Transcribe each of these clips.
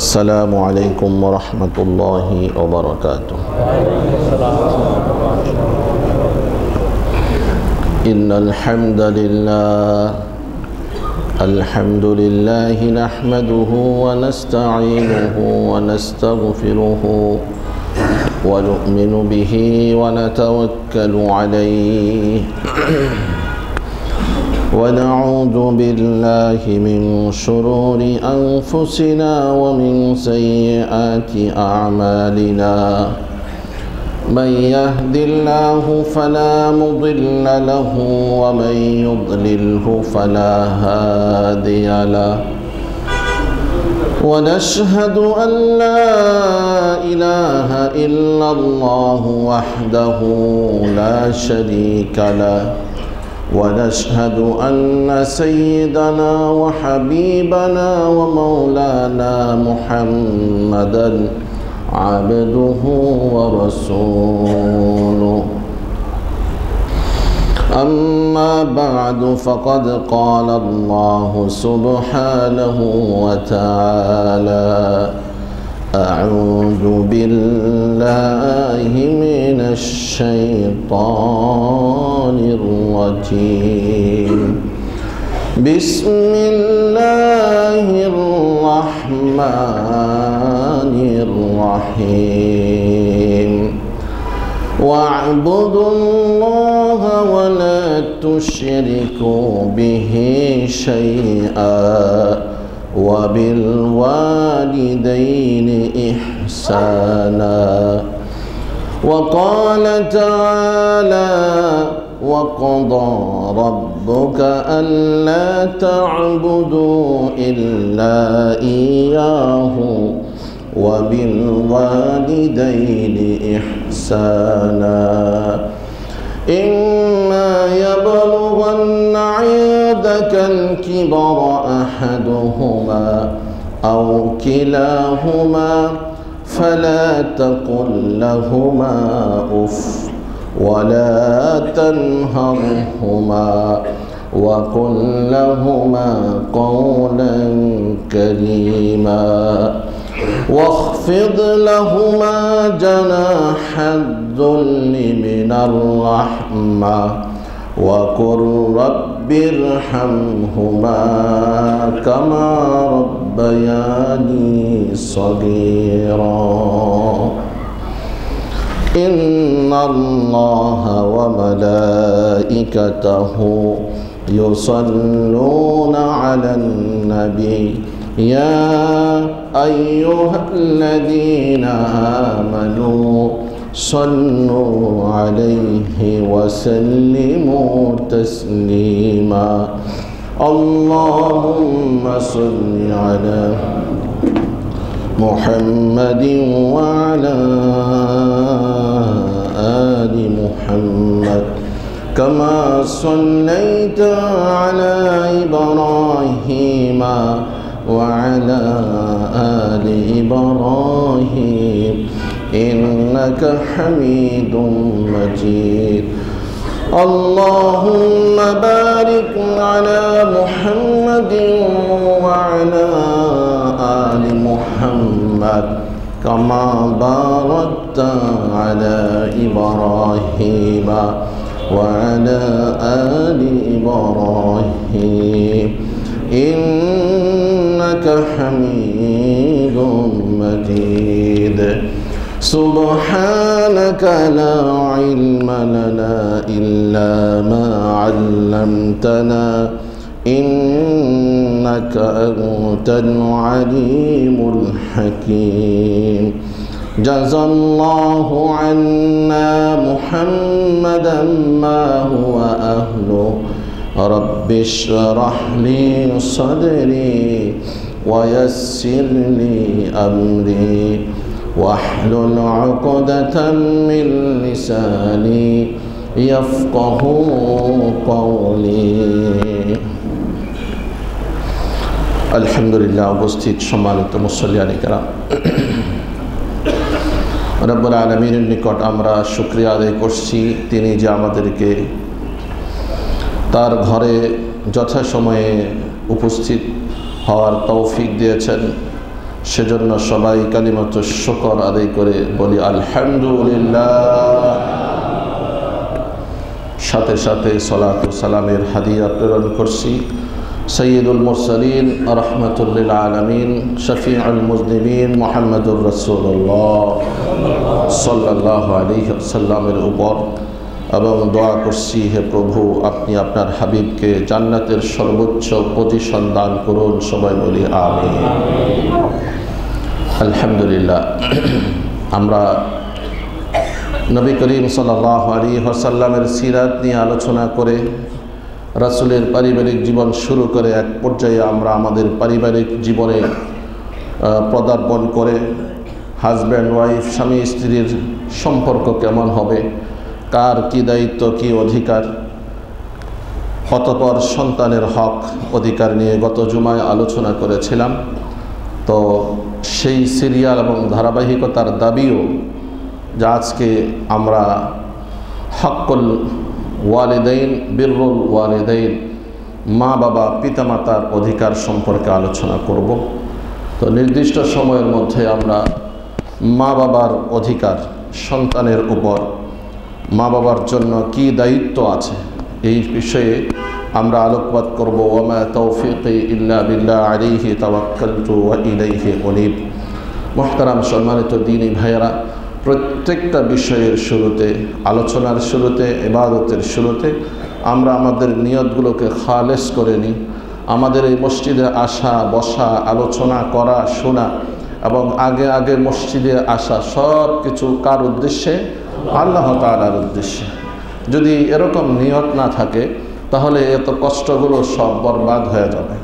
السلام عليكم ورحمة الله وبركاته. إن الحمد لله نحمده ونستعينه ونستغفره ونؤمن به ونتوكل عليه ونعوذ بالله من شرور أنفسنا ومن سيئات أعمالنا من يهد الله فلا مضل له ومن يضلله فلا هادي له ونشهد أن لا إله إلا الله وحده لا شريك له ونشهد أن سيدنا وحبيبنا ومولانا محمدا عبده ورسوله. أما بعد فقد قال الله سبحانه وتعالى: أعوذ بالله من الشيطان الرجيم. بسم الله الرحمن الرحيم. واعبدوا الله ولا تشركوا به شيئا وبالوالدين إحسانا. وقال تعالى: وقضى ربك ألا تعبدوا إلا إياه وبالوالدين إحسانا. إما يبلغن عندك الكبر أحدهما أو كلاهما فلا تقل لهما أف ولا تنهرهما وقل لهما قولا كريما واخفض لهما جناح الذل من الرحمة وقل رب ارحمهما كما ربياني صغيرا. إن الله وملائكته يصلون على النبي يا أيها الذين آمنوا صلوا عليه وسلموا تسليما. اللهم صل على محمد وعلى آل محمد كما صليت على إبراهيم وعلى آل إبراهيم إنك حميد مجيد. اللهم بارك على محمد وعلى آل محمد كما باركت على إبراهيم وعلى آل إبراهيم إنك حميد مجيد. سبحانك لا علم لنا إلا ما علمتنا إنك أنت العليم الحكيم. جزى الله عنا محمدا ما هو أهله. رب اشرح لي صدري ويسر لي أمري واحلل عقدة من لساني يفقه قولي. আলহামদুলিল্লাহ। উপস্থিত সম্মানিত মুসল্লিয়ানে কেরাম, রব্বুল আলামিনের নিকট আমরা শুকরিয়া আদায় করছি, তিনি যে আমাদেরকে তার ঘরে যথাসময়ে উপস্থিত হওয়ার তৌফিক দিয়েছেন। সেজন্য সবাই কালিমাতুশ শুকর আদায় করে বলি আলহামদুলিল্লাহ। সাথে সাথে সালাতু সালামের হাদিয়া প্রেরণ করছি সৈয়দুল মুরসালিন রাহমাতুল লিল আলামিন শফিউল মুজনিবিন মুহাম্মদুর রাসূলুল্লাহ সাল্লাল্লাহু আলাইহি ওয়াসাল্লামের উপর, এবং দোয়া করছি, হে প্রভু আপনি আপনার হাবিবকে জান্নাতের সর্বোচ্চ পজিশন দান করুন। সবাই বলি আমিন। আলহামদুলিল্লাহ, আমরা নবী করিম সাল্লাল্লাহু আলাইহি ওয়াসাল্লামের সিরাত নিয়ে আলোচনা করে রাসূলের পারিবারিক জীবন শুরু করে এক পর্যায়ে আমরা আমাদের পারিবারিক জীবনে পদার্পণ করে হাজব্যান্ড ওয়াইফ, স্বামী স্ত্রীর সম্পর্ক কেমন হবে, কার কি দায়িত্ব কি অধিকার, অতঃপর সন্তানের হক অধিকার নিয়ে গত জুমায় আলোচনা করেছিলাম। তো সেই সিরিয়াল এবং ধারাবাহিকতার দাবিও যা আজকে আমরা হক্কুল ওয়ালিদাইন বিররুল ওয়ালিদাইন, মা বাবা পিতামাতার অধিকার সম্পর্কে আলোচনা করব। তো নির্দিষ্ট সময়ের মধ্যে আমরা মা বাবার অধিকার, সন্তানের উপর মা বাবার জন্য কি দায়িত্ব আছে এই বিষয়ে আমরা আলোকপাত করব। ওয়ামা তৌফিকি ইল্লা বিল্লাহ আলাইহি তাওয়াক্কালতু ওয়া ইলাইহি উনীব। মুহতারাম সম্মানিত দ্বীনী ভাইয়েরা, প্রত্যেকটা বিষয়ের শুরুতে, আলোচনার শুরুতে, ইবাদতের শুরুতে আমরা আমাদের নিয়তগুলোকে খালেস করে নিই। আমাদের এই মসজিদে আসা, বসা, আলোচনা করা, শোনা এবং আগে আগে মসজিদে আসা সব কিছু কার উদ্দেশ্যে? আল্লাহ তাআলার উদ্দেশ্যে। যদি এরকম নিয়ত না থাকে তাহলে এত কষ্টগুলো সব বরবাদ হয়ে যাবে।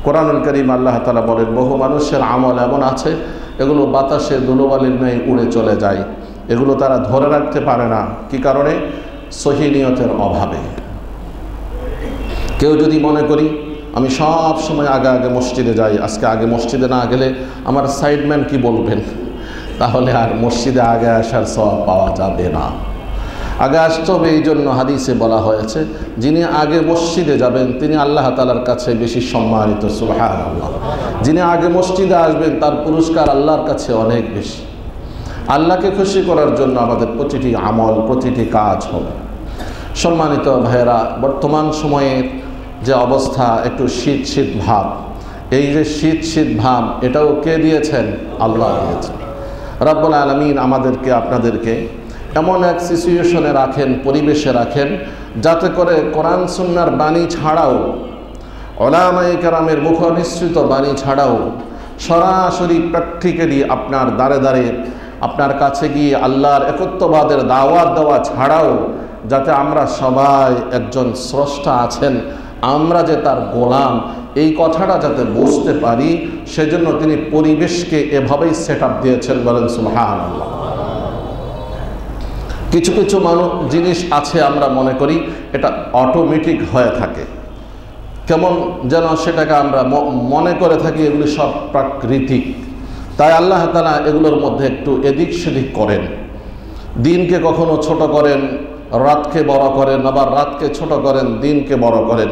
কোরআনুল কারীম আল্লাহ তাআলা বলেন, বহু মানুষের আমল এমন আছে এগুলো বাতাসে ধুলোবালির ন্যায় উড়ে চলে যায়, এগুলো তারা ধরে রাখতে পারে না। কি কারণে? সহি নিয়তের অভাবে। কেউ যদি মনে করি আমি সব সময় আগে আগে মসজিদে যাই, আজকে আগে মসজিদে না গেলে আমার সাইডম্যান কি বলবেন, তাহলে আর মসজিদে আগে আসার সওয়াব পাওয়া যাবে না। আগে আসতে হবে, এই জন্য হাদিসে বলা হয়েছে যিনি আগে মসজিদে যাবেন তিনি আল্লাহ তাআলার কাছে বেশি সম্মানিত। সুবহানাল্লাহ। যিনি আগে মসজিদে আসবেন তার পুরস্কার আল্লাহর কাছে অনেক বেশি। আল্লাহকে খুশি করার জন্য আমাদের প্রতিটি আমল, প্রতিটি কাজ হবে। সম্মানিত ভাইয়েরা, বর্তমান সময়ের যে অবস্থা, একটু শীত শীত ভাব, এই যে শীত শীত ভাব এটাও কে দিয়েছেন? আল্লাহ দিয়েছেন। রব্বুল আলামিন আমাদেরকে, আপনাদেরকে এমন এক সিচুয়েশনে রাখেন, পরিবেশে রাখেন, যাতে করে কোরআন সুন্নাহর বাণী ছাড়াও, উলামায়ে কেরামের মুখনিসৃত বাণী ছাড়াও সরাসরি প্র্যাকটিক্যালি আপনার দ্বারে দ্বারে আপনার কাছে গিয়ে আল্লাহর একত্ববাদের দাওয়াত দেওয়া ছাড়াও যাতে আমরা সবাই একজন স্রষ্টা আছেন, আমরা যে তার গোলাম, এই কথাটা যাতে বুঝতে পারি, সেজন্য তিনি পরিবেশকে এভাবেই সেট আপ দিয়েছেন। বলেন সুবহানাল্লাহ। কিছু কিছু জিনিস আছে আমরা মনে করি এটা অটোমেটিক হয়ে থাকে, কেমন যেন সেটাকে আমরা মনে করে থাকি এগুলি সব প্রাকৃতিক। তাই আল্লাহ তাআলা এগুলোর মধ্যে একটু এদিক সেদিক করেন। দিনকে কখনো ছোট করেন, রাতকে বড় করেন, আবার রাতকে ছোট করেন, দিনকে বড় করেন।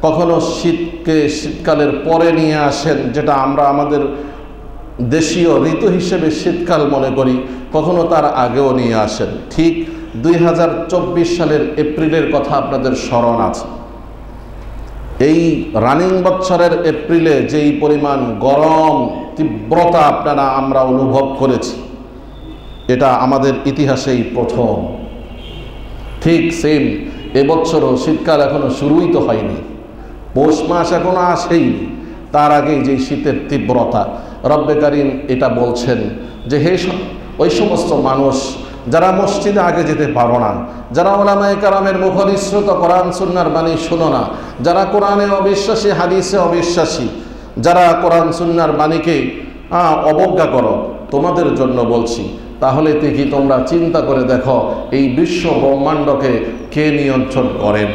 কখনো শীতকে শীতকালের পরে নিয়ে আসেন, যেটা আমরা আমাদের দেশীয় ঋতু হিসেবে শীতকাল মনে করি, কখনো তার আগেও নিয়ে আসেন। ঠিক 2024 সালের এপ্রিলের কথা আপনাদের স্মরণ আছে। এই রানিং বছরের এপ্রিলে যেই পরিমাণ গরম তীব্রতা আমরা অনুভব করেছি, এটা আমাদের ইতিহাসেই প্রথম। ঠিক সেম এবছরও শীতকাল এখনো শুরুই তো হয়নি, পৌষ মাস এখনো আসেইনি, তার আগেই যে শীতের তীব্রতা। রব্বে কারীম এটা বলছেন যে হে ওই সমস্ত মানুষ যারা মসজিদে আগে যেতে পারো না, যারা উলামায়ে কেরামের মুখনিসৃত কোরআন সুন্নাহর বাণী শোনো না, যারা কোরআনে অবিশ্বাসী, হাদিসে অবিশ্বাসী, যারা কোরআন সুন্নাহর বাণীকে অবজ্ঞা করো, তোমাদের জন্য বলছি, তাহলে কি তোমরা চিন্তা করে দেখো এই বিশ্ব ব্রহ্মাণ্ডকে কে নিয়ন্ত্রণ করেন?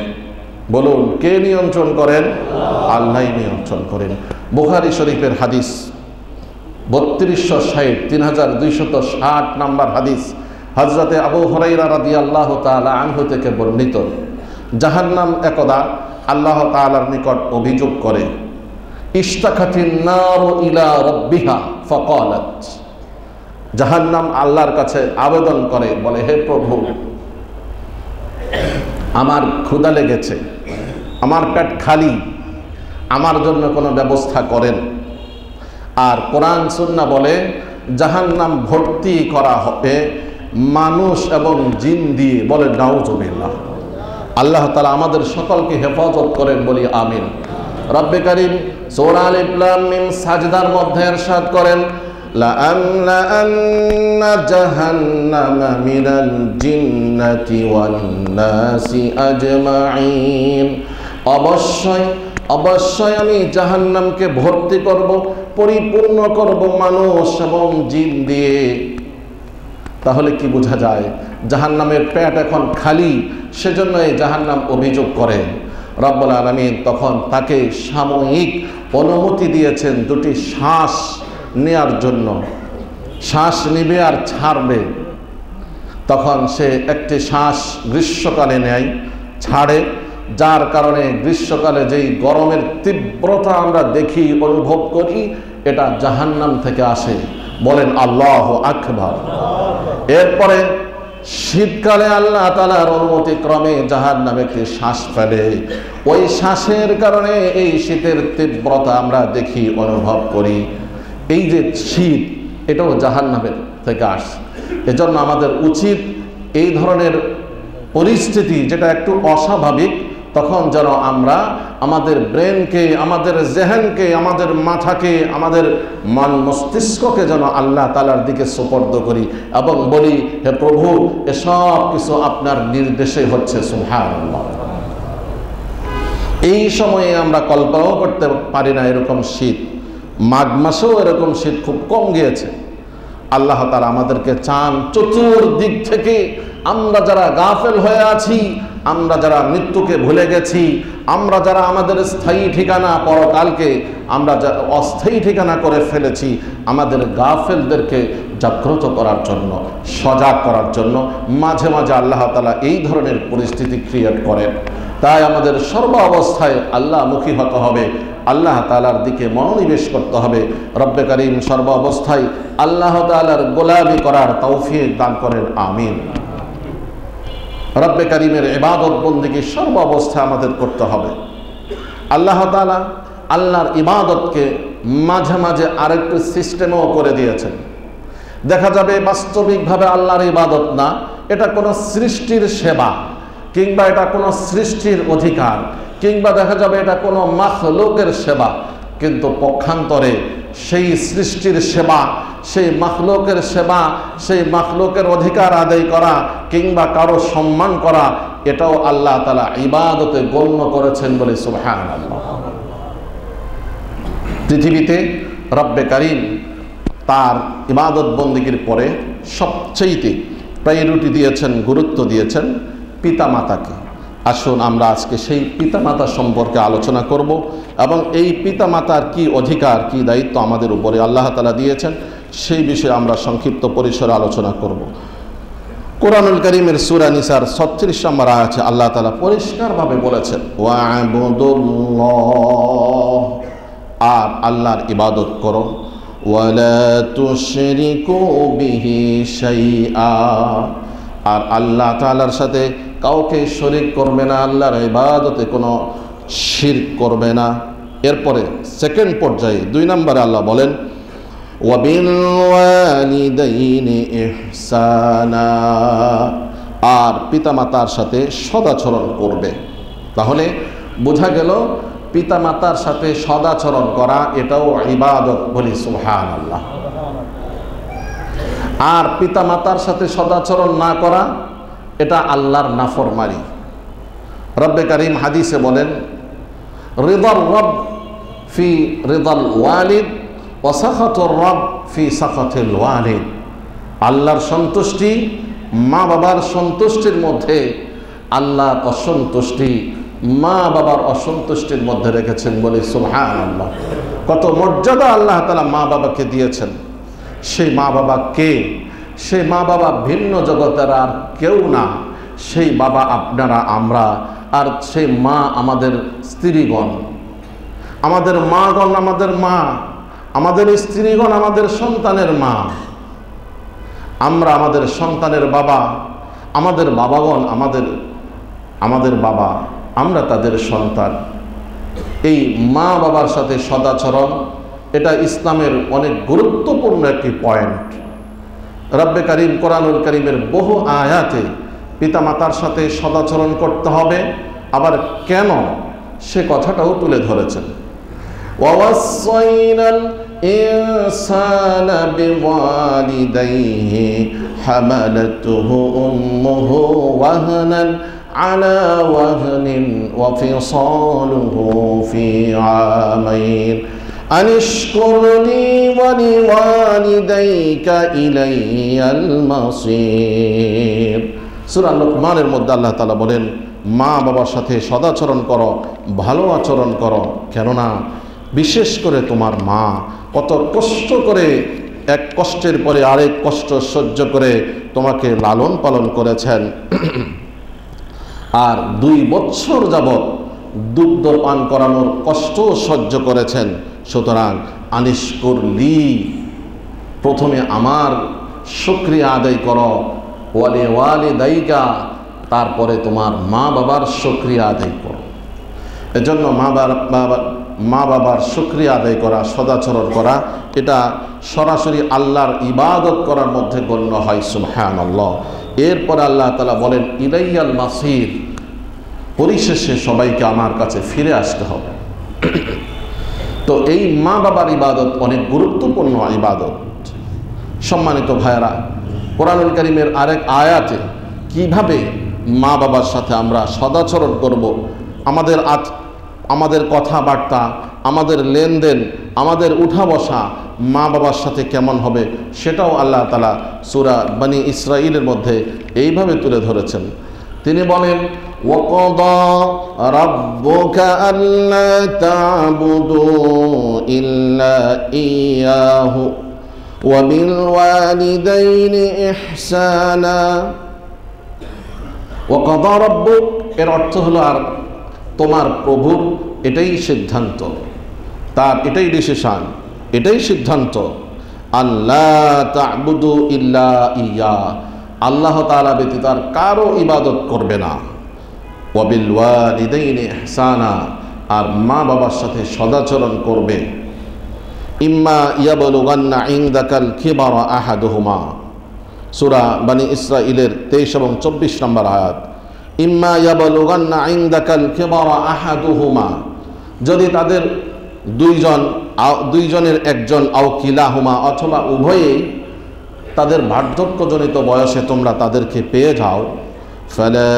বলুন, কে নিয়ন্ত্রণ করেন? আল্লাহ নিয়ন্ত্রণ করেন। বুখারী শরীফের হাদিস 3260 3260 নাম্বার হাদিস, হযরতে আবু হুরায়রা রাদিয়াল্লাহু তাআলা আনহু থেকে বর্ণিত। জাহান্নাম একদা আল্লাহ তাআলার নিকট অভিযোগ করে, ইশতাকাতিন নারু ইলা রাব্বিহা ফাকালাত, জাহান্নাম আল্লাহর কাছে আবেদন করে, বলে হে প্রভু, আমার ক্ষুধা লেগেছে, আমার পেট খালি, আমার জন্য কোনো ব্যবস্থা করেন। আর কোরআন সুন্নাহ বলে জাহান্নাম ভর্তি করা হবে মানুষ এবং জিন দিয়ে, বলে নাউজুবিল্লাহ। আল্লাহ তাআলা আমাদের সকলকে হেফাজত করেন, বলি আমিন। রব্বে কারীম সূরা আলিফ লাম মিম সাজদার মধ্যে ইরশাদ করেন, লাআমলাআন্না জাহান্নামা মিনাল জিন্নাতি ওয়ান নাসি আজমাইন, অবশ্যই আমি জাহান্নামকে ভর্তি করব, পরিপূর্ণ করব মানুষ এবং জিন দিয়ে। তাহলে কি বোঝা যায়? জাহান্নামের পেট এখন খালি, সেজন্য এই জাহান্নাম অভিযোগ করে। রব্বুল আলামিন তখন তাকে সাময়িক অনুমতি দিয়েছেন দুটি শ্বাস নেয়ার জন্য। শ্বাস নিবে আর ছাড়বে। তখন সে একটি শ্বাস গ্রীষ্মকালে নেয়, ছাড়ে, যার কারণে গ্রীষ্মকালে যেই গরমের তীব্রতা আমরা দেখি, অনুভব করি, এটা জাহান্নাম থেকে আসে। বলেন আল্লাহু আকবার। এরপরে শীতকালে আল্লাহ তাআলার অনুমতি ক্রমে জাহান্নামে একটি শ্বাস ফেলে। ওই শ্বাসের কারণে এই শীতের তীব্রতা আমরা দেখি, অনুভব করি। এই যে শীত, এটাও জাহান্নামের থেকে আসে। এজন্য আমাদের উচিত এই ধরনের পরিস্থিতি যেটা একটু অস্বাভাবিক, তখন যেন আমরা আমাদের ব্রেনকে, আমাদের জেহেনকে, আমাদের মাথাকে, আমাদের মন মস্তিষ্ককে যেন আল্লাহ তাআলার দিকে সুপর্দ করি এবং বলি, হে প্রভু, এসব কিছু আপনার নির্দেশে হচ্ছে, সুবহানাল্লাহ। এই সময়ে আমরা কল্পনাও করতে পারি না এরকম শীত। মাঘ মাসেও এরকম শীত খুব কম গিয়েছে। আল্লাহ তাআলা আমাদেরকে চান চতুর্দিক থেকে, আমরা যারা গাফেল হয়ে আছি, আমরা যারা মৃত্যুকে ভুলে গেছি, আমরা যারা আমাদের স্থায়ী ঠিকানা পরকালকে আমরা অস্থায়ী ঠিকানা করে ফেলেছি, আমাদের গাফেলদেরকে জাগ্রত করার জন্য, সজাগ করার জন্য মাঝে মাঝে আল্লাহ তাআলা এই ধরনের পরিস্থিতি ক্রিয়েট করেন। তাই আমাদের সর্ব অবস্থায় আল্লাহমুখী হতে হবে, আল্লাহ তাআলার দিকে মনোনিবেশ করতে হবে। রব্বে কারীম সর্ব অবস্থায় আল্লাহ তাআলার গোলামি করার তৌফিক দান করেন, আমিন। রব্বে কারীমের ইবাদত বন্দেগী সর্ব অবস্থায় আমাদের করতে হবে। আল্লাহ তাআলা আল্লাহর ইবাদতকে মাঝে মাঝে আরেকটু সিস্টেমও করে দিয়েছেন। দেখা যাবে বাস্তবিকভাবে আল্লাহর ইবাদত না, এটা কোনো সৃষ্টির সেবা, কিংবা এটা কোনো সৃষ্টির অধিকার, কিংবা দেখা যাবে এটা কোনো মাখলুকের সেবা। কিন্তু পক্ষান্তরে সেই সৃষ্টির সেবা, সেই মাখলুকের সেবা, সেই মাখলুকের অধিকার আদায় করা কিংবা কারো সম্মান করা, এটাও আল্লাহ তাআলা ইবাদতে গণ্য করেছেন, বলে সুবহানাল্লাহ। পৃথিবীতে রব্বে কারীম তার ইবাদত বন্দেগীর পরে সবচেয়ে প্রায়োরিটি দিয়েছেন, গুরুত্ব দিয়েছেন পিতামাতাকে। আসুন আমরা আজকে সেই পিতামাতা সম্পর্কে আলোচনা করব এবং এই পিতামাতার কি অধিকার, কি দায়িত্ব আমাদের উপরে আল্লাহ তাআলা দিয়েছেন, সেই বিষয়ে আমরা সংক্ষিপ্ত পরিসরে আলোচনা করব। কোরআনুল কারীমের সূরা নিসার 36 নম্বর আয়াতে আল্লাহ তাআলা পরিষ্কারভাবে বলেছেন, ওয়া'বুদুল্লাহ, আর আল্লাহর ইবাদত করো, ওয়ালা তুশরিকু বিহি শাইআ, আর আল্লাহ তাআলার সাথে কাউকে শরীক করবে না, আল্লাহর ইবাদতে কোনো শিরক করবে না। এরপরে সেকেন্ড পর্যায়ে 2 নম্বরে আল্লাহ বলেন, ওয়াবিল ওয়ালিদাইনি ইহসানা, আর পিতামাতার সাথে সদাচরণ করবে। তাহলে বোঝা গেল পিতামাতার সাথে সদাচরণ করা এটাও ইবাদত, বলি সুবহানাল্লাহ। আর পিতামাতার সাথে সদাচরণ না করা এটা আল্লাহর নাফরমানি। রব্বে কারীম হাদিসে বলেন, রিদার রব ফি রিদাল ওয়ালিদ ওয়া সাখাতুর রব ফি সাখাতিল ওয়ালিদ, আল্লাহর সন্তুষ্টি মা বাবার সন্তুষ্টির মধ্যে, আল্লাহর অসন্তুষ্টি মা বাবার অসন্তুষ্টির মধ্যে রেখেছেন, বলে সুবহানাল্লাহ। কত মর্যাদা আল্লাহ তাআলা মা বাবাকে দিয়েছেন। সেই মা বাবা কে? সেই মা বাবা ভিন্ন জগতের আর কেউ না, সেই বাবা আপনারা, আমরা। আর সেই মা আমাদের স্ত্রীগণ, আমাদের মাগণ আমাদের মা, আমাদের স্ত্রীগণ আমাদের সন্তানের মা, আমরা আমাদের সন্তানের বাবা, আমাদের বাবাগণ আমাদের বাবা, আমরা তাদের সন্তান। এই মা বাবার সাথে সদাচরণ এটা ইসলামের অনেক গুরুত্বপূর্ণ একটি পয়েন্ট। রব্বে কারীম কোরআনুল কারীমের বহু আয়াতে পিতামাতার সাথে সদাচরণ করতে হবে, আবার কেন সে কথাটাও তুলে ধরেছেন। ওয়াসাইনাল ইনসানা বিওয়ালিদাইহি হামালাতুহু উম্মুহু ওয়াহনান আলা ওয়াহনিন ওয়া ফিসালুহু ফি আমাইন আনিশকুর লি ওয়া লিওয়ালিদাইকা ইলাইয়াল মাসির। সূরা লুকমানের মধ্যে আল্লাহ তাআলা বলেন, মা বাবার সাথে সদাচরণ করো, ভালো আচরণ করো, কেননা বিশেষ করে তোমার মা কত কষ্ট করে এক কষ্টের পরে আরেক কষ্ট সহ্য করে তোমাকে লালন পালন করেছেন, আর 2 বছর যাবৎ দুগ্ধ পান করানোর কষ্ট সহ্য করেছেন। সুতরাং আনিশকুর লি, প্রথমে আমার শুকরিয়া আদায় করো, ওয়ালি ওয়ালিদাইকা, তারপরে তোমার মা বাবার শুকরিয়া আদায় করো। এজন্য মা বাবার শুকরিয়া আদায় করা, সদাচরণ করা, এটা সরাসরি আল্লাহর ইবাদত করার মধ্যে গণ্য হয়। সুবহানাল্লাহ। এরপর আল্লাহ তাআলা বলেন, ইলাইয়াল মাসির, পরিশেষে সবাইকে আমার কাছে ফিরে আসতে হবে। তো এই মা বাবার ইবাদত অনেক গুরুত্বপূর্ণ ইবাদত। সম্মানিত ভাইয়েরা, কোরআনুল কারীমের আরেক আয়াতে কিভাবে মা বাবার সাথে আমরা সদাচরণ করব, আমাদের কথাবার্তা, আমাদের লেনদেন, আমাদের উঠা বসা মা বাবার সাথে কেমন হবে, সেটাও আল্লাহ তাআলা সূরা বনী ইসরাঈলের মধ্যে এইভাবে তুলে ধরেছেন। তিনি বলেন, ওয়াকাদা রাব্বুকা আল্লা তা'বুদু ইল্লা ইয়াহু ওয়া বিল ওয়ালিদাইনি ইহসানা। ওয়াকাদা রাব্বুক, এর অর্থ হলো আর তোমার প্রভুর এটাই সিদ্ধান্ত, তার এটাই ডিসিশন, এটাই সিদ্ধান্ত, আল্লা তা'বুদু ইল্লা ইয়া, আল্লাহ তাআলা ব্যতীত আর কারো ইবাদত করবে না। ওয়া বিল ওয়ালিদাইনি ইহসানা, আর মা বাবার সাথে সদাচরণ করবে। ইম্মা ইয়াবলুগান্না ইনদাকাল কিবারা আহাদুহুমা, সূরা বনী ইসরাঈলের 23 এবং 24 নম্বর আয়াত। ইম্মা ইয়াবলুগান্না ইনদাকাল কিবারা আহাদুহুমা, যদি তাদের দুইজনের একজন, আও কিলাহুমা, অথবা উভয়েই তাদের বার্ধক্যজনিত বয়সে তোমরা তাদেরকে পেয়ে যাও, ফালা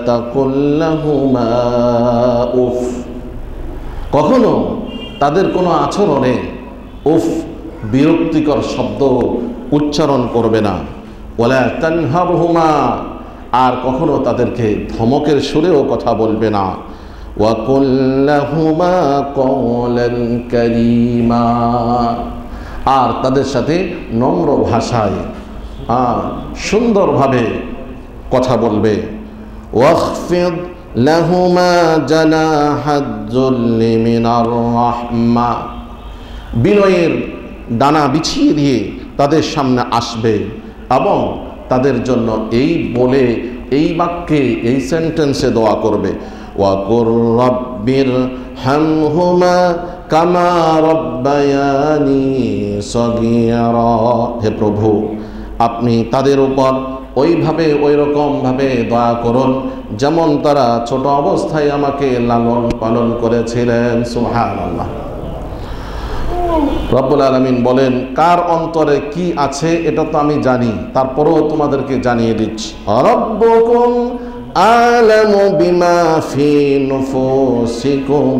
তাকুল লাহুমা উফ, কখনো তাদের কোনো আচরণে উফ, বিরক্তিকর শব্দ উচ্চারণ করবে না। ওয়ালা তানহারহুমা, আর কখনো তাদেরকে ধমকের সুরেও কথা বলবে না। ওয়া কুল লাহুমা কওলান কারীমা, আর তাদের সাথে নম্র ভাষায় সুন্দরভাবে কথা বলবে। ওয়াখফিদ লাহুমা জানাহাদ যুল্লি মিনার রাহমা, বিনয়ের ডানা বিছিয়ে দিয়ে তাদের সামনে আসবে এবং তাদের জন্য এই বলে, এই বাক্যে, এই সেন্টেন্সে দোয়া করবে, ওয়াকুর রাব্বির হামহুমা কামা রব্বায়ানি সগীরা, হে প্রভু আপনি তাদের উপর ওইভাবে ওইরকমভাবে দয়া করুন যেমন তারা ছোট অবস্থায় আমাকে লালন পালন করেছিলেন। সুবহানাল্লাহ। রব্বুল আলামিন বলেন, কার অন্তরে কি আছে এটা তো আমি জানি, তারপরেও তোমাদেরকে জানিয়ে দিচ্ছি। রব্বুকুম আলামু বিমা ফি নুফুসিকুম,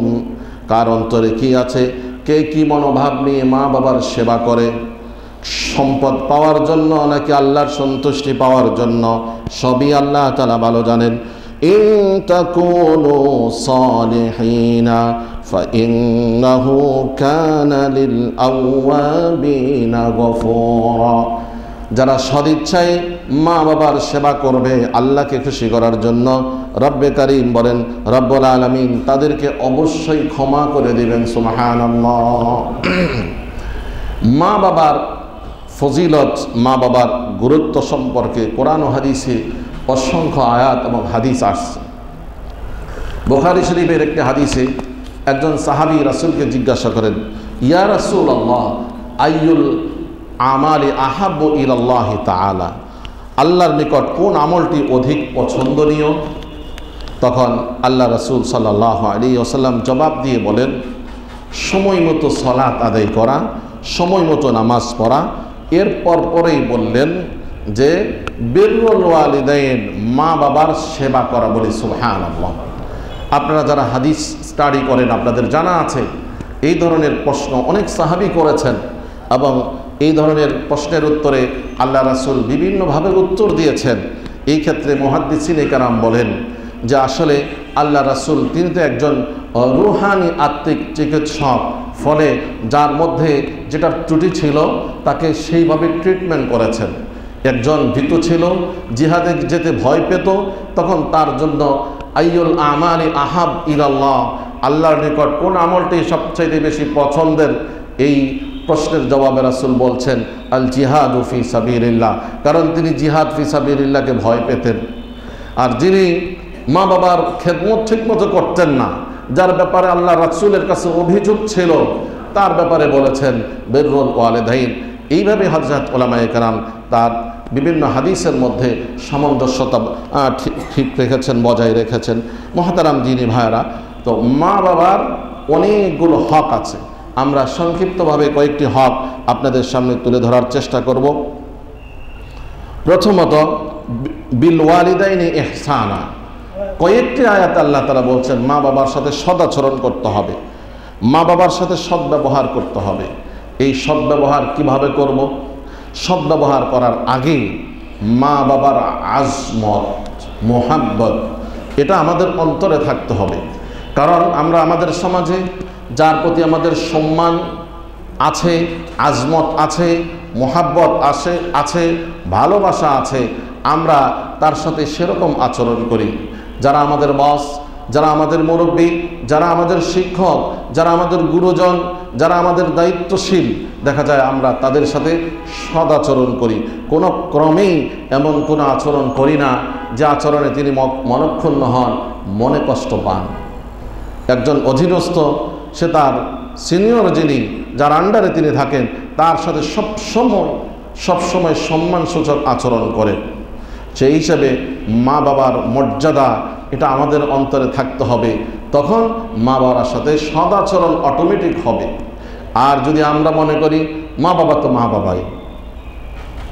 কার অন্তরে কি আছে, কে কি মনোভাব নিয়ে মা বাবার সেবা করে, সম্পদ পাওয়ার জন্য নাকি আল্লাহর সন্তুষ্টি পাওয়ার জন্য, সবই আল্লাহ তাআলা ভালো জানেন। ইন তাকুনু সালিহিনা ফাইন্নাহু কানা লিল আওয়াবিনা গফুরা, যারা সদিচ্ছায় মা বাবার সেবা করবে আল্লাহকে খুশি করার জন্য, রব্বে কারীম বলেন রব্বুল আলামিন তাদেরকে অবশ্যই ক্ষমা করে দিবেন। সুবহানাল্লাহ। মা বাবার ফজিলত, মা বাবার গুরুত্ব সম্পর্কে কোরআন ও হাদিসে অসংখ্য আয়াত এবং হাদিস আসছে। বুখারী শরীফের একটি হাদিসে একজন সাহাবী রাসূলকে জিজ্ঞাসা করেন, ইয়া রাসূলুল্লাহ আইয়ুল আমালি আহাব্বু ইলাল্লাহি তাআলা, আল্লাহর নিকট কোন আমলটি অধিক পছন্দনীয়? তখন আল্লাহ রাসূল সাল্লাল্লাহু আলাইহি ওয়াসাল্লাম জবাব দিয়ে বলেন, সময় মতো সালাত আদায় করা, সময় মতো নামাজ পড়া। এরপর পরেই বললেন যে বিররুল ওয়ালিদাইন, মা বাবার সেবা করা। বলি সুবহানাল্লাহ। আপনারা যারা হাদিস স্টাডি করেন আপনাদের জানা আছে এই ধরনের প্রশ্ন অনেক সাহাবী করেছেন এবং এই ধরনের প্রশ্নের উত্তরে আল্লাহ রাসূল বিভিন্নভাবে উত্তর দিয়েছেন। এই ক্ষেত্রে মুহাদ্দিসিনে কেরাম বলেন যে আসলে আল্লাহ রাসূল তিনি তো একজন রুহানি আত্মিক চিকিৎসক, ফলে যার মধ্যে যেটা ত্রুটি ছিল তাকে সেইভাবে ট্রিটমেন্ট করেছেন। একজন ভীতু ছিল, জিহাদে যেতে ভয় পেত, তখন তার জন্য আইয়ুল আমালি আহাব ইলাল্লাহ, আল্লাহর নিকট কোন আমলটি সবচাইতে বেশি পছন্দের, এই প্রশ্নের জবাবে রাসূল বলছেন আল জিহাদু ফি সাবিলিল্লাহ, কারণ তিনি জিহাদ ফি সাবিলিল্লাহকে ভয় পেতেন। আর যিনি মা বাবার খেদমত ঠিকমতো করতেন না, যার ব্যাপারে আল্লাহ রাসূলের কাছে অভিযোগ ছিল, তার ব্যাপারে বলেছেন বিররুল ওয়ালিদাইন। এইভাবে হযরত উলামায়ে কেরাম তার বিভিন্ন হাদিসের মধ্যে সামঞ্জস্যতা ঠিক রেখেছেন, বজায় রেখেছেন। মুহতারাম দিনী ভাইরা, তো মা বাবার অনেকগুলো হক আছে। আমরা সংক্ষিপ্তভাবে কয়েকটি হক আপনাদের সামনে তুলে ধরার চেষ্টা করব। প্রথমত বিল ওয়ালিদাইনি ইহসানা, কয়েকটি আয়াত আল্লাহ তাআলা বলছেন মা বাবার সাথে সদাচরণ করতে হবে, মা বাবার সাথে সদ্ব্যবহার করতে হবে। এই সদ্ব্যবহার কিভাবে করব? সদ্ব্যবহার করার আগে মা বাবার আজমত, মোহাব্বত, এটা আমাদের অন্তরে থাকতে হবে। কারণ আমরা আমাদের সমাজে যার প্রতি আমাদের সম্মান আছে, আজমত আছে, মোহাব্বত আছে, ভালোবাসা আছে, আমরা তার সাথে সেরকম আচরণ করি। যারা আমাদের বস, যারা আমাদের মুরব্বী, যারা আমাদের শিক্ষক, যারা আমাদের গুরুজন, যারা আমাদের দায়িত্বশীল, দেখা যায় আমরা তাদের সাথে সদাচরণ করি। কোনো ক্রমেই এমন কোনো আচরণ করি না যে আচরণে তিনি মনক্ষুণ্ণ হন, মনে কষ্ট পান। একজন অধীনস্থ সে তার সিনিয়র যিনি, যার আন্ডারে তিনি থাকেন, তার সাথে সবসময় সম্মানসূচক আচরণ করেন। সেই হিসাবে মা বাবার মর্যাদা এটা আমাদের অন্তরে থাকতে হবে, তখন মা বাবার সাথে সদাচরণ অটোমেটিক হবে। আর যদি আমরা মনে করি মা বাবা তো মা বাবাই,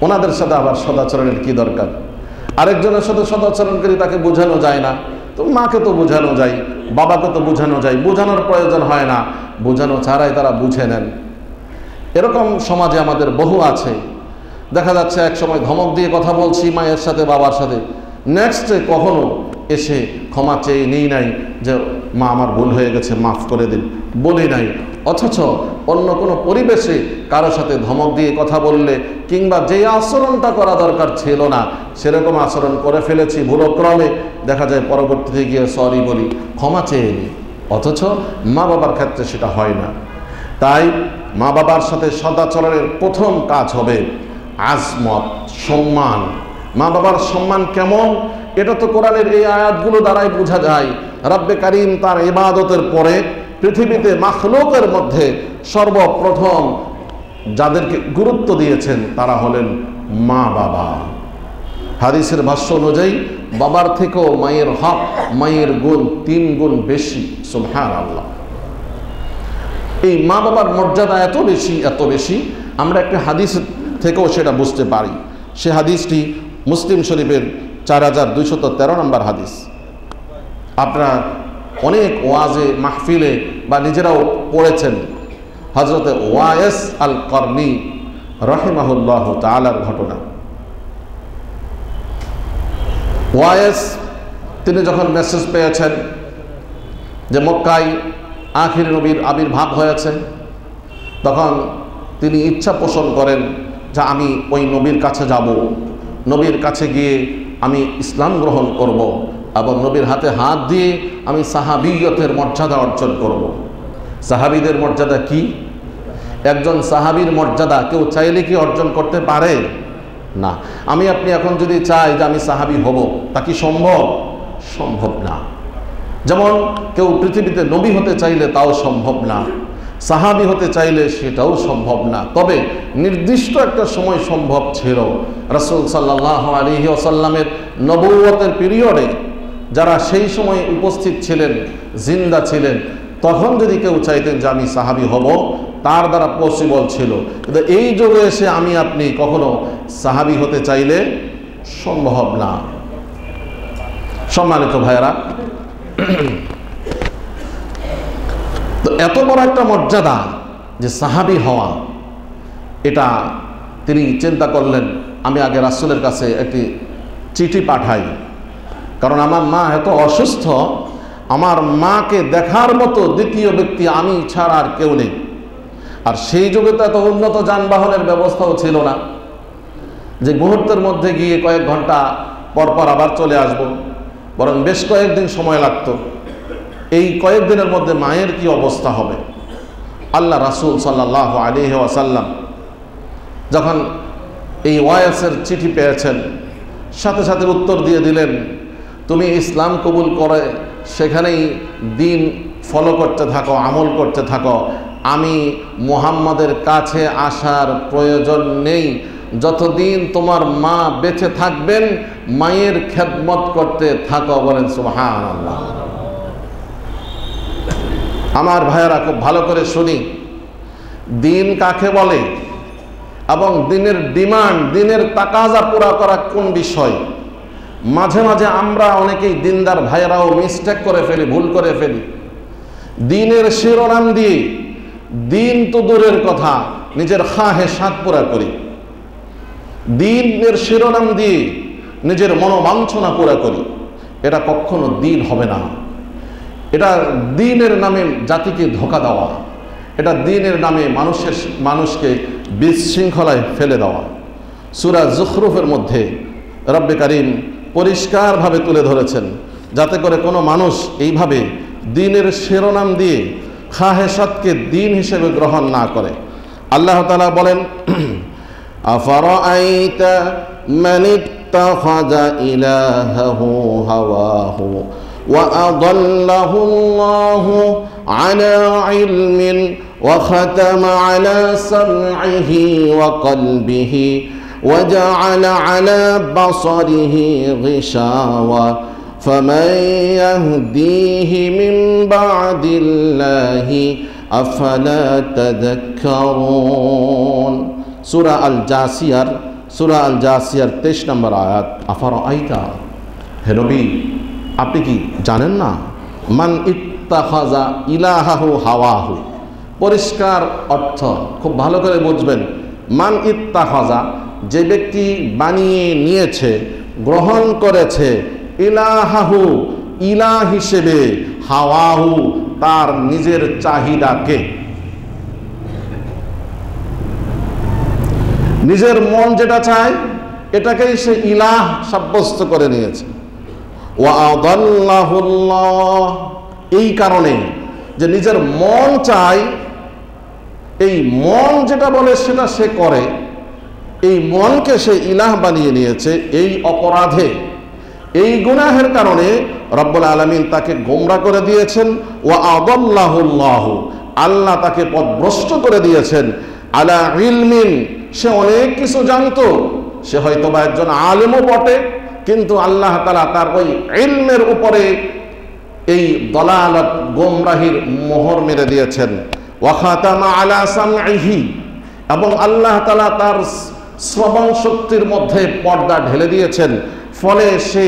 ওনাদের সাথে আবার সদাচরণের কি দরকার, আরেকজনের সাথে সদাচরণ করি তাকে বোঝানো যায় না, তো মাকে তো বোঝানো যায়, বাবাকে তো বোঝানো যায়, বোঝানোর প্রয়োজন হয় না, বোঝানো ছাড়াই তারা বুঝে নেন। এরকম সমাজে আমাদের বহু আছে। দেখা যাচ্ছে এক সময় ধমক দিয়ে কথা বলছি মায়ের সাথে, বাবার সাথে, নেক্সটে কখনো এসে ক্ষমা চেয়ে নেই নাই যে মা আমার ভুল হয়ে গেছে, মাফ করে দিন, বলি নাই। অথচ অন্য কোনো পরিবেশে কারো সাথে ধমক দিয়ে কথা বললে কিংবা যে আচরণটা করা দরকার ছিল না সেরকম আচরণ করে ফেলেছি ভুলক্রমে, দেখা যায় পরবর্তীতে গিয়ে সরি বলি, ক্ষমা চেয়ে নিই। অথচ মা বাবার ক্ষেত্রে সেটা হয় না। তাই মা বাবার সাথে সদাচরণের প্রথম কাজ হবে আজমত, সম্মান। মা বাবার সম্মান কেমন এটা তো কোরআনের এই আয়াতগুলো দ্বারাই বোঝা যায়। রব্বে কারীম তার ইবাদতের পরে পৃথিবীতে মাখলুকের মধ্যে সর্বপ্রথম যাদেরকে গুরুত্ব দিয়েছেন তারা হলেন মা বাবা। হাদিসের ভাষ্য অনুযায়ী বাবার থেকেও মায়ের হক, মায়ের গুণ 3 গুণ বেশি। সুবহানাল্লাহ। এই মা বাবার মর্যাদা এত বেশি আমরা একটা হাদিস থেকেও সেটা বুঝতে পারি। সে হাদিসটি মুসলিম শরীফের 4213 নম্বর হাদিস। আপনারা অনেক ওয়াজে মাহফিলে বা নিজেরাও পড়েছেন হযরতে ওয়াইস আল করনী রাহিমাহুল্লাহু তাআলার ঘটনা। ওয়াইস তিনি যখন মেসেজ পেয়েছেন যে মক্কায় আখির নবীর আবির্ভাব হয়েছে, তখন তিনি ইচ্ছা পোষণ করেন যে যে আমি ওই নবীর কাছে যাব, নবীর কাছে গিয়ে আমি ইসলাম গ্রহণ করব এবং নবীর হাতে হাত দিয়ে আমি সাহাবিয়তের মর্যাদা অর্জন করব। সাহাবীদের মর্যাদা কি? একজন সাহাবীর মর্যাদা কেউ চাইলে কি অর্জন করতে পারে? না। আমি আপনি এখন যদি চাই যে আমি সাহাবী হব, তা কি সম্ভব? সম্ভব না। যেমন কেউ পৃথিবীতে নবী হতে চাইলে তাও সম্ভব না, সাহাবী হতে চাইলে সেটাও সম্ভব না। তবে নির্দিষ্ট একটা সময় সম্ভব ছিল। রাসূল সাল্লাল্লাহু আলাইহি ওয়াসাল্লামের নবুয়তের পিরিয়ডে যারা সেই সময় উপস্থিত ছিলেন, জিন্দা ছিলেন, তখন যদি কেউ চাইতেন যে আমি সাহাবী হব, তার দ্বারা পসিবল ছিল। কিন্তু এই যুগে এসে আমি আপনি কখনো সাহাবী হতে চাইলে সম্ভব না। সম্মানিত ভাইয়েরা, তো এত বড় একটা মর্যাদা যে সাহাবী হওয়া, এটা তিনি চিন্তা করলেন আমি আগে রাসূলের কাছে একটি চিঠি পাঠাই, কারণ আমার মা এত অসুস্থ, আমার মাকে দেখার মতো দ্বিতীয় ব্যক্তি আমি ছাড়া আর কেউ নেই। আর সেই যুগে তো এত উন্নত যানবাহনের ব্যবস্থাও ছিল না যে মুহূর্তের মধ্যে গিয়ে কয়েক ঘন্টা পরপর আবার চলে আসব, বরং বেশ কয়েকদিন সময় লাগতো। এই কয়েকদিনের মধ্যে মায়ের কি অবস্থা হবে? আল্লাহ রাসূল সাল্লাল্লাহু আলাইহি ওয়াসাল্লাম যখন এই ওয়াইসের চিঠি পেয়েছেন, সাথে সাথে উত্তর দিয়ে দিলেন, তুমি ইসলাম কবুল করে সেখানেই দিন ফলো করতে থাকো, আমল করতে থাকো, আমি মুহাম্মাদের কাছে আসার প্রয়োজন নেই। যতদিন তোমার মা বেঁচে থাকবেন মায়ের খেদমত করতে থাকো। বলেন সুবহানাল্লাহ। আমার ভাইয়েরা খুব ভালো করে শুনি, দিন কাকে বলে এবং দিনের ডিমান্ড, দিনের তাকাজা পুরা করা কোন বিষয়। মাঝে মাঝে আমরা অনেকেই দিনদার ভাইয়েরাও মিস্টেক করে ফেলি, ভুল করে ফেলি। দিনের শিরোনাম দিয়ে দিন তো দূরের কথা, নিজের খাহে সাত পুরা করি। দিনের শিরোনাম দিয়ে নিজের মনোবাঞ্ছনা পুরা করি। এটা কখনো দিন হবে না। এটা দিনের নামে জাতিকে ধোঁকা দেওয়া, এটা দিনের নামে মানুষকে বিশৃঙ্খলায় ফেলে দেওয়া। সূরা যুখরুফের মধ্যে রব্বে কারীম পরিষ্কারভাবে তুলে ধরেছেন, যাতে করে কোনো মানুষ এইভাবে দিনের শিরোনাম দিয়ে খাহেসাতকে দিন হিসেবে গ্রহণ না করে। আল্লাহ তাআলা বলেন, আফারাআইতা মান ইত্তাখাযা ইলাহাহু হাওয়াহু ওয়া আযাল্লাহু আল্লাহু আলা ইলমিন ওয়া খাতামা আলা সামঈহি ওয়া কলবিহি ওয়া জাআলা আলা বাসারিহি গিশাওয়া ফামান ইয়াহদিহি মিন বা'দিল্লাহি আফালা তাযাক্কারুন। সূরা আল জাসিয়ার 23 নম্বর আয়াত। আফারাআইতা, হে নবী আপনি কি জানেন না? মান ইত্তাখাযা ইলাহাহু হাওয়াহু, পরিষ্কার অর্থ খুব ভালো করে বুঝবেন। মান ইত্তাখাযা, যে ব্যক্তি বানিয়ে নিয়েছে, গ্রহণ করেছে, ইলাহাহু, ইলাহ হিসেবে, হাওয়াহু, তার নিজের চাহিদাকে, নিজের মন যেটা চায় এটাকেই সে ইলাহ সাব্যস্ত করে নিয়েছে। ওয়া আযাল্লাহুল্লাহ, এই কারণে যে নিজের মন চায়, এই মন যেটা বলে সেটা সে করে, এই মনকে সে ইলাহ বানিয়ে নিয়েছে। এই অপরাধে, এই গুনাহের কারণে রব্বুল আলামিন তাকে গোমরাহ করে দিয়েছেন। ওয়া আযাল্লাহুল্লাহ, আল্লাহ তাকে পথভ্রষ্ট করে দিয়েছেন। আলা ইলমিন, সে অনেক কিছু জানতো, সে হয়তো বা একজন আলেমও বটে, কিন্তু আল্লাহ তাআলা তার ওই ইলমের উপরে এই দলালত, গোমরাহির মোহর মেরে দিয়েছেন। ওয়া খাতামা আলা সামঈহি, এবং আল্লাহ তাআলা তার শ্রবণ শক্তির মধ্যে পর্দা ঢেলে দিয়েছেন। ফলে সে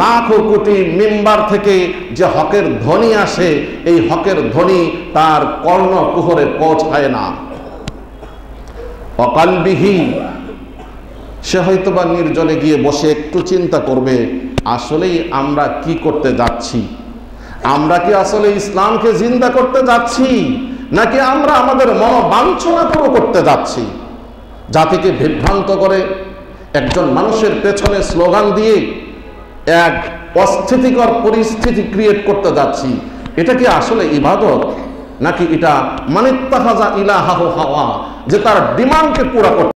লাখো কোটি মিম্বার থেকে যে হকের ধ্বনি আসে, এই হকের ধ্বনি তার কর্ণকুহরে পৌঁছায় না। ওয়া কলবিহি, সে হয়তোবা নির্জনে গিয়ে বসে একটু চিন্তা করবে, আসলেই আমরা কি করতে যাচ্ছি? আমরা কি আসলে ইসলামকে জিন্দা করতে যাচ্ছি, নাকি আমরা আমাদের মনোবাঞ্ছনা পুরো করতে যাচ্ছি? জাতিকে বিভ্রান্ত করে একজন মানুষের পেছনে স্লোগান দিয়ে এক অস্থিতিকর পরিস্থিতি ক্রিয়েট করতে যাচ্ছি, এটা কি আসলে ইবাদত, নাকি এটা মানিত্তাখাযা ইলাহাহু হাওয়া, যে তার ডিমান্ডকে পুরা করতে